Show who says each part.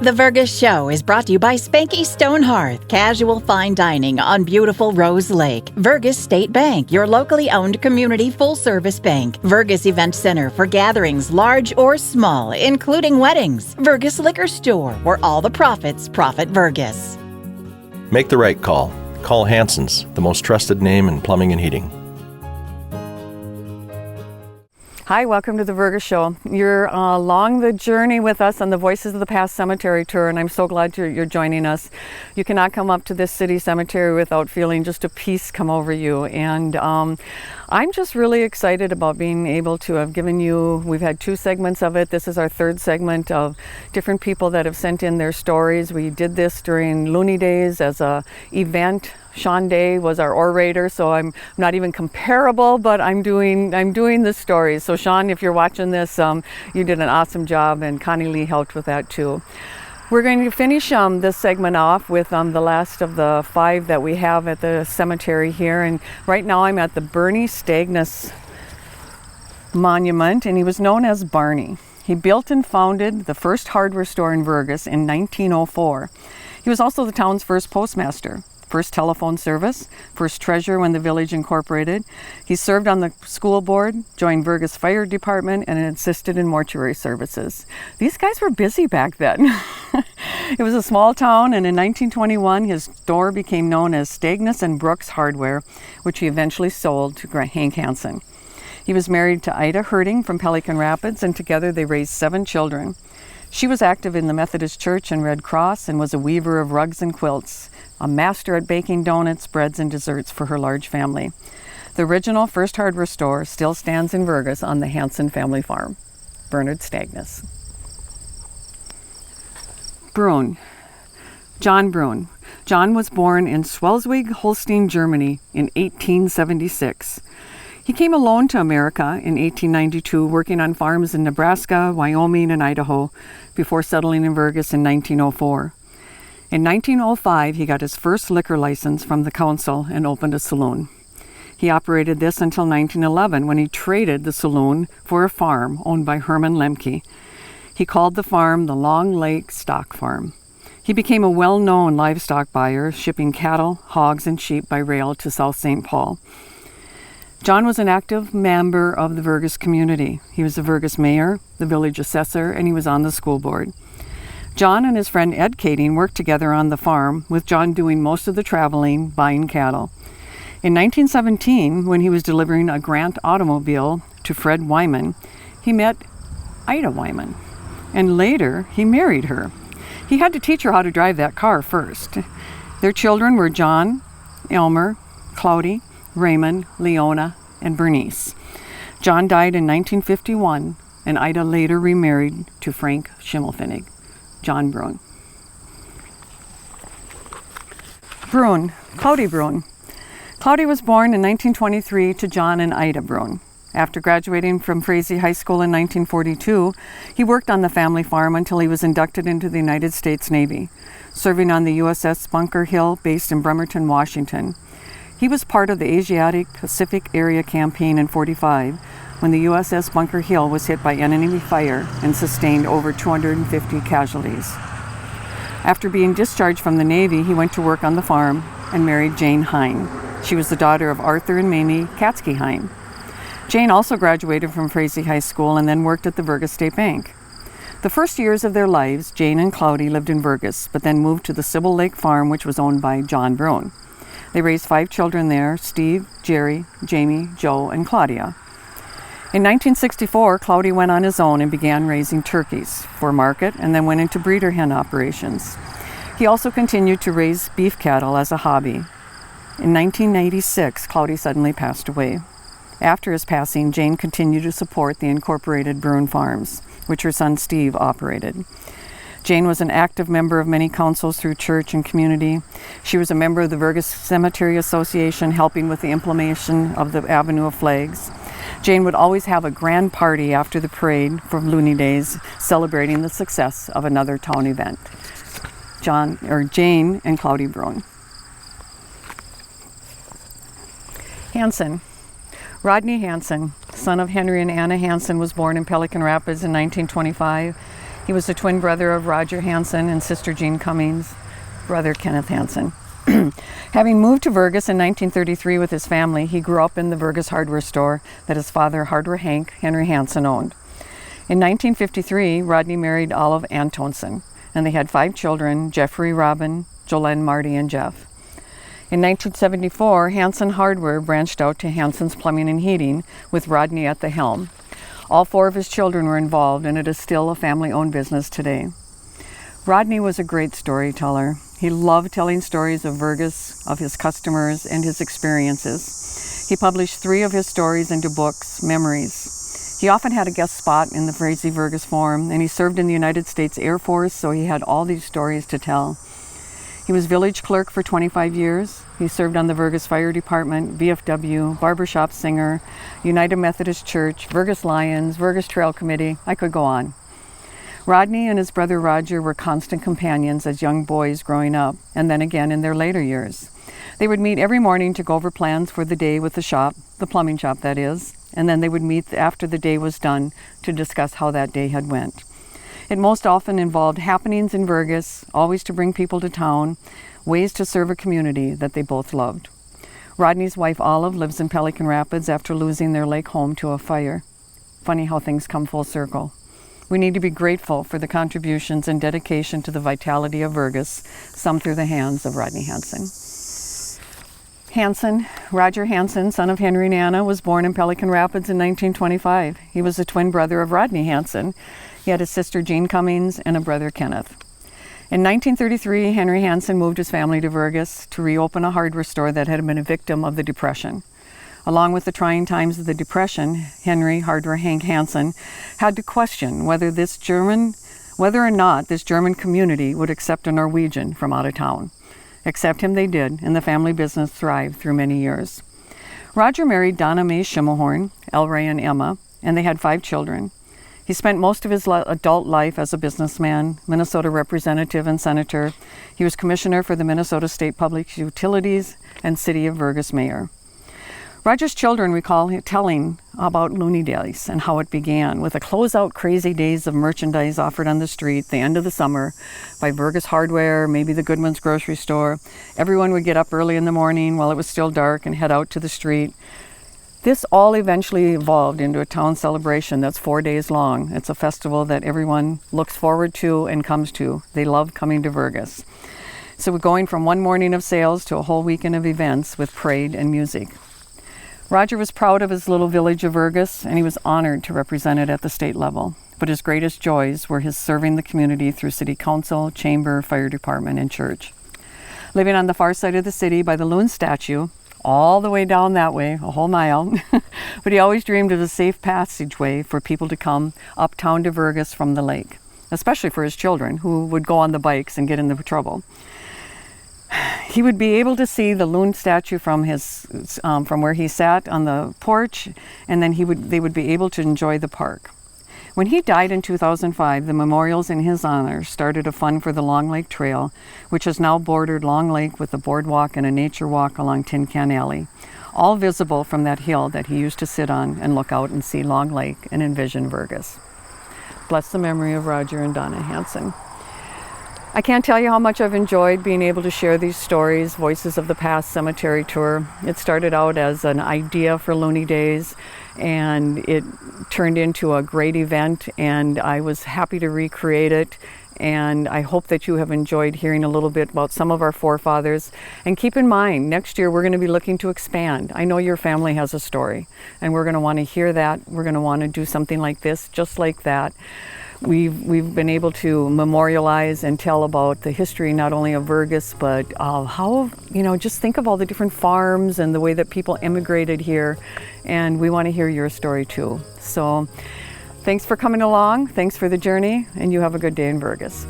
Speaker 1: The Vergas Show is brought to you by Spanky Stone Hearth, casual fine dining on beautiful Rose Lake. Vergas State Bank, your locally owned community full-service bank. Vergas Event Center for gatherings large or small, including weddings. Vergas Liquor Store, where all the profits profit Vergas.
Speaker 2: Make the right call. Call Hansen's, the most trusted name in plumbing and heating.
Speaker 3: Hi, welcome to the Vergas Show. You're along the journey with us on the Voices of the Past Cemetery Tour, and I'm so glad you're joining us. You cannot come up to this city cemetery without feeling just a peace come over you. And I'm just really excited about being able to have given you, we've had 2 segments of it. This is our 3rd segment of different people that have sent in their stories. We did this during Looney Days as a event. Sean Day was our orator, so I'm not even comparable, but I'm doing the stories. So Sean, if you're watching this, you did an awesome job, and Connie Lee helped with that too. We're going to finish this segment off with the last of the 5 that we have at the cemetery here, and right now I'm at the Bernie Stagnus monument, and he was known as Barney. He built and founded the first hardware store in Vergas in 1904. He was also the town's first postmaster, first telephone service, first treasurer when the village incorporated. He served on the school board, joined Vergas Fire Department, and assisted in mortuary services. These guys were busy back then. It was a small town, and in 1921, his store became known as Stagnus and Brooks Hardware, which he eventually sold to Hank Hansen. He was married to Ida Herding from Pelican Rapids, and together they raised 7 children. She was active in the Methodist Church and Red Cross and was a weaver of rugs and quilts, a master at baking donuts, breads, and desserts for her large family. The original first hardware store still stands in Vergas on the Hansen family farm. Bernard Stagnus. Bruen. John Bruen. John was born in Schleswig, Holstein, Germany in 1876. He came alone to America in 1892, working on farms in Nebraska, Wyoming, and Idaho, before settling in Vergas in 1904. In 1905, he got his first liquor license from the council and opened a saloon. He operated this until 1911, when he traded the saloon for a farm owned by Herman Lemke. He called the farm the Long Lake Stock Farm. He became a well-known livestock buyer, shipping cattle, hogs, and sheep by rail to South St. Paul. John was an active member of the Vergas community. He was the Vergas mayor, the village assessor, and he was on the school board. John and his friend Ed Kading worked together on the farm, with John doing most of the traveling, buying cattle. In 1917, when he was delivering a Grant automobile to Fred Wyman, he met Ida Wyman, and later he married her. He had to teach her how to drive that car first. Their children were John, Elmer, Cloudy, Raymond, Leona, and Bernice. John died in 1951, and Ida later remarried to Frank Schimmelfinnig. John Bruen. Bruen, Cloudy Bruen. Cloudy was born in 1923 to John and Ida Bruen. After graduating from Frazee High School in 1942, he worked on the family farm until he was inducted into the United States Navy, serving on the USS Bunker Hill, based in Bremerton, Washington. He was part of the Asiatic Pacific Area Campaign in '45, when the USS Bunker Hill was hit by enemy fire and sustained over 250 casualties. After being discharged from the Navy, he went to work on the farm and married Jane Hine. She was the daughter of Arthur and Mamie Katsky Hine. Jane also graduated from Frazee High School and then worked at the Vergas State Bank. The first years of their lives, Jane and Cloudy lived in Vergas, but then moved to the Sybil Lake Farm, which was owned by John Bruen. They raised 5 children there: Steve, Jerry, Jamie, Joe, and Claudia. In 1964, Cloudy went on his own and began raising turkeys for market, and then went into breeder hen operations. He also continued to raise beef cattle as a hobby. In 1986, Cloudy suddenly passed away. After his passing, Jane continued to support the incorporated Bruen Farms, which her son Steve operated. Jane was an active member of many councils through church and community. She was a member of the Vergas Cemetery Association, helping with the implementation of the Avenue of Flags. Jane would always have a grand party after the parade for Looney Days, celebrating the success of another town event. Jane and Cloudy Bruen. Hansen. Rodney Hansen, son of Henry and Anna Hansen, was born in Pelican Rapids in 1925. He was the twin brother of Roger Hansen and sister Jean Cummings, brother Kenneth Hansen. Having moved to Vergas in 1933 with his family, he grew up in the Vergas hardware store that his father, Hardware Hank Henry Hansen, owned. In 1953, Rodney married Olive Antonsen, and they had 5 children, Jeffrey, Robin, Jolene, Marty, and Jeff. In 1974, Hansen Hardware branched out to Hansen's Plumbing and Heating, with Rodney at the helm. All 4 of his children were involved, and it is still a family-owned business today. Rodney was a great storyteller. He loved telling stories of Vergas, of his customers, and his experiences. He published 3 of his stories into books, Memories. He often had a guest spot in the Frazee Vergas Forum, and he served in the United States Air Force, so he had all these stories to tell. He was village clerk for 25 years. He served on the Vergas Fire Department, VFW, barbershop singer, United Methodist Church, Vergas Lions, Vergas Trail Committee. I could go on. Rodney and his brother Roger were constant companions as young boys growing up, and then again in their later years. They would meet every morning to go over plans for the day with the shop, the plumbing shop that is, and then they would meet after the day was done to discuss how that day had went. It most often involved happenings in Vergas, always to bring people to town, ways to serve a community that they both loved. Rodney's wife Olive lives in Pelican Rapids after losing their lake home to a fire. Funny how things come full circle. We need to be grateful for the contributions and dedication to the vitality of Vergas, some through the hands of Rodney Hansen. Hansen, Roger Hansen, son of Henry and Anna, was born in Pelican Rapids in 1925. He was the twin brother of Rodney Hansen. He had a sister, Jean Cummings, and a brother, Kenneth. In 1933, Henry Hansen moved his family to Vergas to reopen a hardware store that had been a victim of the Depression. Along with the trying times of the Depression, Henry, Hardware Hank Hansen, had to question whether or not this German community would accept a Norwegian from out of town. Accept him they did, and the family business thrived through many years. Roger married Donna Mae Schimmelhorn, Elray and Emma, and they had 5 children. He spent most of his adult life as a businessman, Minnesota representative and senator. He was commissioner for the Minnesota State Public Utilities and City of Vergas mayor. Roger's children recall telling about Looney Days and how it began with a closeout crazy days of merchandise offered on the street the end of the summer by Vergas Hardware, maybe the Goodman's grocery store. Everyone would get up early in the morning while it was still dark and head out to the street. This all eventually evolved into a town celebration that's 4 days long. It's a festival that everyone looks forward to and comes to. They love coming to Vergas. So we're going from one morning of sales to a whole weekend of events with parade and music. Roger was proud of his little village of Vergas, and he was honored to represent it at the state level. But his greatest joys were his serving the community through city council, chamber, fire department, and church. Living on the far side of the city by the loon statue, all the way down that way, a whole mile, but he always dreamed of a safe passageway for people to come uptown to Vergas from the lake, especially for his children who would go on the bikes and get into trouble. He would be able to see the loon statue from where he sat on the porch, and then they would be able to enjoy the park. When he died in 2005, the memorials in his honor started a fund for the Long Lake Trail, which has now bordered Long Lake with a boardwalk and a nature walk along Tin Can Alley, all visible from that hill that he used to sit on and look out and see Long Lake and envision Vergas. Bless the memory of Roger and Donna Hansen. I can't tell you how much I've enjoyed being able to share these stories, Voices of the Past cemetery tour. It started out as an idea for Looney Days, and it turned into a great event, and I was happy to recreate it. And I hope that you have enjoyed hearing a little bit about some of our forefathers. And keep in mind, next year we're going to be looking to expand. I know your family has a story, and we're going to want to hear that. We're going to want to do something like this, just like that. We've been able to memorialize and tell about the history not only of Vergas, but how, just think of all the different farms and the way that people immigrated here. And we want to hear your story too. So thanks for coming along. Thanks for the journey, and you have a good day in Vergas.